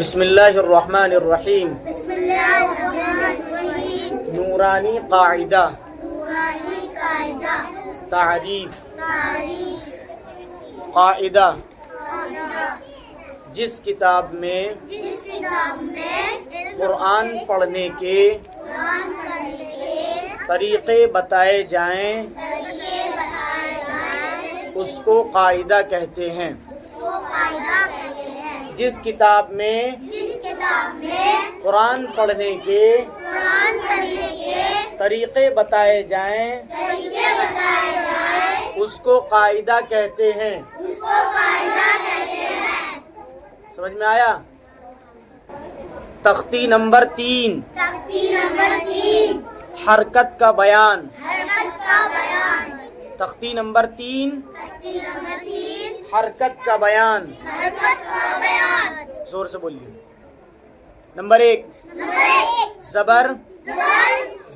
بسم اللہ الرحمن الرحیم۔ بسم اللہ الرحمن الرحیم۔ نورانی قاعدہ، نورانی قاعدہ، تعریف۔ تعریف، قاعدہ قاعدہ، جس کتاب میں جس کتاب میں قرآن پڑھنے کے قرآن پڑھنے کے طریقے بتائے جائیں طریقے بتائے جائیں اس کو قاعدہ کہتے ہیں۔ اس کو قاعدہ کہتے ہیں۔ جس کتاب میں جس کتاب میں قرآن پڑھنے کے قرآن پڑھنے کے طریقے بتائے جائیں طریقے بتائے جائیں اس کو قاعدہ کہتے ہیں۔ اس کو قاعدہ کہتے ہیں۔ سمجھ میں آیا؟ تختی نمبر 3، تختی نمبر 3، حرکت کا بیان۔ حرکت کا بیان۔ تختی نمبر 3، تختی نمبر 3، حرکت کا بیان۔ حرکت کا بیان۔ زور سے بولیے۔ نمبر 1، نمبر 1، زبر، زبر،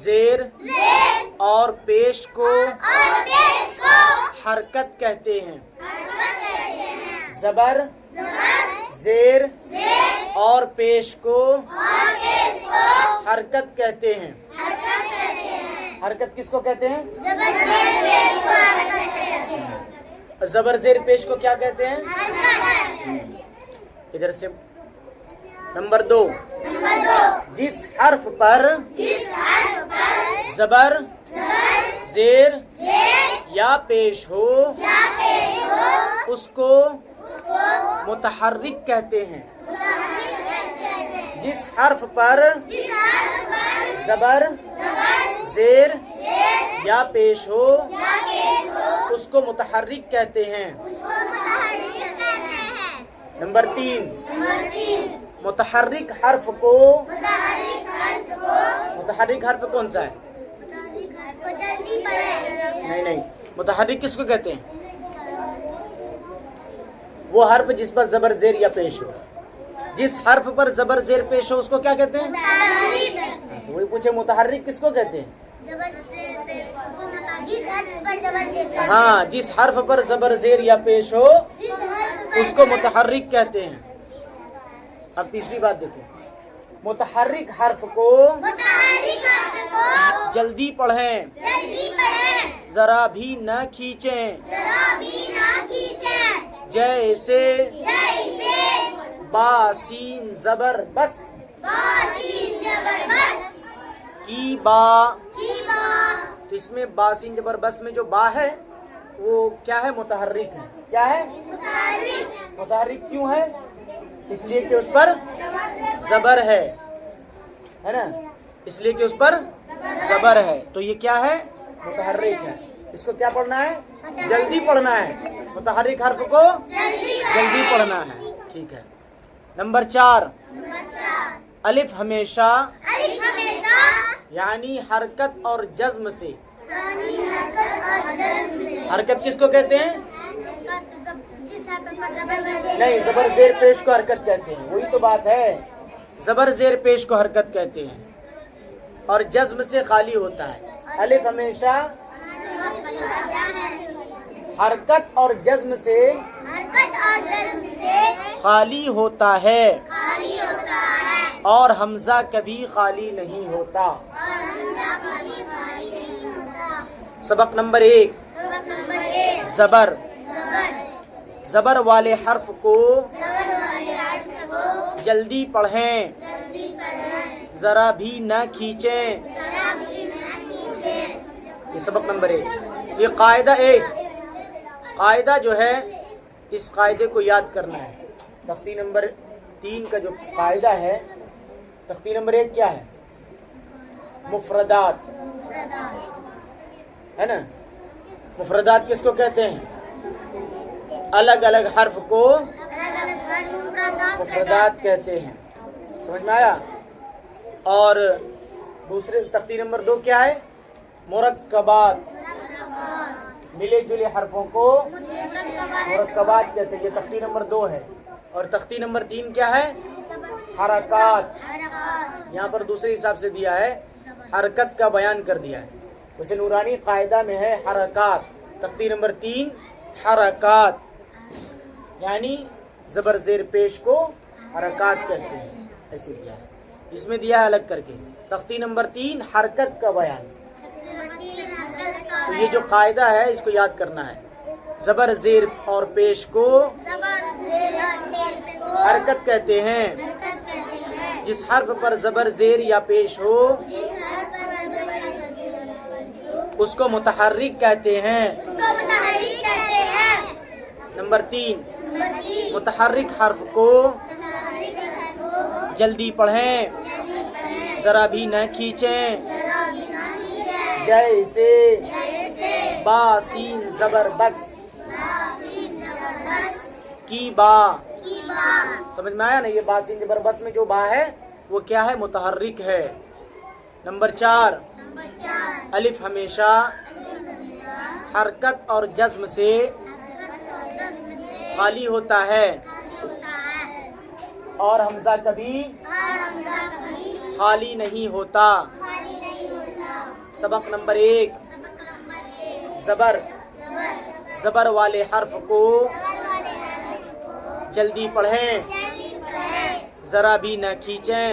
زیر زیر اور پیش کو اور پیش کو حرکت کہتے ہیں۔ حرکت کہتے ہیں۔ زبر، زبر، زیر زیر اور پیش کو اور پیش کو حرکت کہتے ہیں۔ حرکت کہتے ہیں۔ حرکت کس کو کہتے ہیں؟ زبر، زیر، پیش کو حرکت کہتے ہیں۔ زبر زیر پیش کو کیا کہتے ہیں؟ حرکت۔ ادھر سے نمبر 2، نمبر 2، جس حرف پر جس حرف پر زبر، زبر، زیر زیر یا پیش ہو یا پیش ہو اس کو اس کو متحرک کہتے ہیں۔ متحرک کہتے ہیں۔ جس حرف پر جس حرف پر زبر، زبر، زیر زیر یا پیش ہو یا پیش ہو اس کو متحرک کہتے ہیں۔ اس کو متحرک کہتے ہیں۔ نمبر 3، نمبر 3، متحرک حرف کو متحرک حرف کو متحرک حرف کون سا ہے؟ متحرک حرف کو جلدی پڑھیں۔ نہیں، متحرک کس کو کہتے ہیں؟ وہ حرف جس پر زبر زیر یا پیش ہو۔ جس حرف پر زبر زیر پیش ہو اس کو کیا کہتے ہیں؟ متحرک، تو وہی پوچھے متحرک کس کو کہتے ہیں؟ زبر زیر پیش کو جس حرف پر زبر زیر پیش ہو، ہاں، جس حرف پر زبر زیر یا پیش ہو جس حرف پر اس کو متحرک کہتے ہیں۔ اب تیسری بات دیکھو، متحرک حرف کو متحرک حرف کو جلدی پڑھیں، جلدی پڑھیں، ذرا بھی نہ کھینچیں، ذرا بھی نہ کھینچیں، جیسے جیسے باسین زبر بس باسین زبر بس کی با۔ کی بات، تو اس میں باسین زبر بس میں جو با ہے وہ کیا ہے؟ متحرک ہے۔ کیا ہے؟ متحرک، متحرک کیوں ہے؟ اس لیے کہ اس پر زبر ہے نا، اس لیے کہ اس پر زبر ہے تو یہ کیا ہے؟ متحرک ہے۔ اس کو کیا پڑھنا ہے؟ جلدی پڑھنا ہے۔ متحرک حرف کو جلدی پڑھنا ہے۔ ٹھیک ہے۔ نمبر 4، الف ہمیشہ الف ہمیشہ یعنی حرکت اور جزم سے۔ یعنی حرکت اور جزم سے۔ حرکت کس کو کہتے ہیں؟ جس حرف پر زبر زیر نہیں، زبر زیر پیش کو حرکت کہتے ہیں، وہی تو بات ہے۔ زبر زیر پیش کو حرکت کہتے ہیں اور جزم سے خالی ہوتا ہے۔ الف ہمیشہ حرکت اور جزم سے حرکت اور جزم سے خالی ہوتا ہے خالی ہوتا ہے اور حمزہ کبھی خالی نہیں ہوتا۔ اور حمزہ خالی نہیں ہوتا۔ سبق نمبر 1، سبق نمبر 1، زبر۔ زبر، زبر والے حرف کو زبر والے حرف کو جلدی پڑھیں، جلدی پڑھیں، ذرا بھی نہ کھینچیں۔ ذرا بھی نہ کھینچیں۔ یہ سبق نمبر 1۔ یہ قاعدہ قاعدہ جو ہے اس قاعدے کو یاد کرنا ہے۔ تختی نمبر 3 کا جو قاعدہ ہے، تختی نمبر 1 کیا ہے؟ مفردات ہے نا۔ مفردات کس کو کہتے ہیں؟ الگ الگ حرف کو الگ الگ حرف مفردات کہتے ہیں۔ سمجھ میں آیا؟ اور دوسرے تختی نمبر 2 کیا ہے؟ مرکبات، ملے جلے حرفوں کو مرکبات کہتے ہیں۔ یہ تختی نمبر 2 ہے۔ اور تختی نمبر 3 کیا ہے؟ حرکات۔ یہاں پر دوسرے حساب سے دیا ہے، حرکت کا بیان کر دیا ہے۔ ویسے نورانی قاعدہ میں ہے حرکات۔ تختی نمبر 3 حرکات یعنی زبر زیر پیش کو حرکات کہتے ہیں. ایسے دیا ہے. اس میں دیا ہے الگ کر کے. تختی نمبر 3 حرکت کا بیان. تو یہ جو قاعدہ ہے اس کو یاد کرنا ہے. زبر زیر اور پیش کو حرکت کہتے ہیں. جس حرف پر زبر زیر یا پیش ہو اس کو متحرک کہتے ہیں. نمبر 3 متحرک حرف کو جلدی پڑھیں، ذرا بھی نہ کھینچیں. جیسے با سین زبر بس، کی با. سمجھ میں آیا نا؟ یہ با سین زبر بس میں جو با ہے وہ کیا ہے؟ متحرک ہے. نمبر 4 الف ہمیشہ حرکت اور جزم سے خالی ہوتا ہے اور حمزہ کبھی خالی نہیں ہوتا. سبق نمبر 1 زبر والے حرف کو جلدی پڑھیں، ذرا بھی نہ کھینچیں.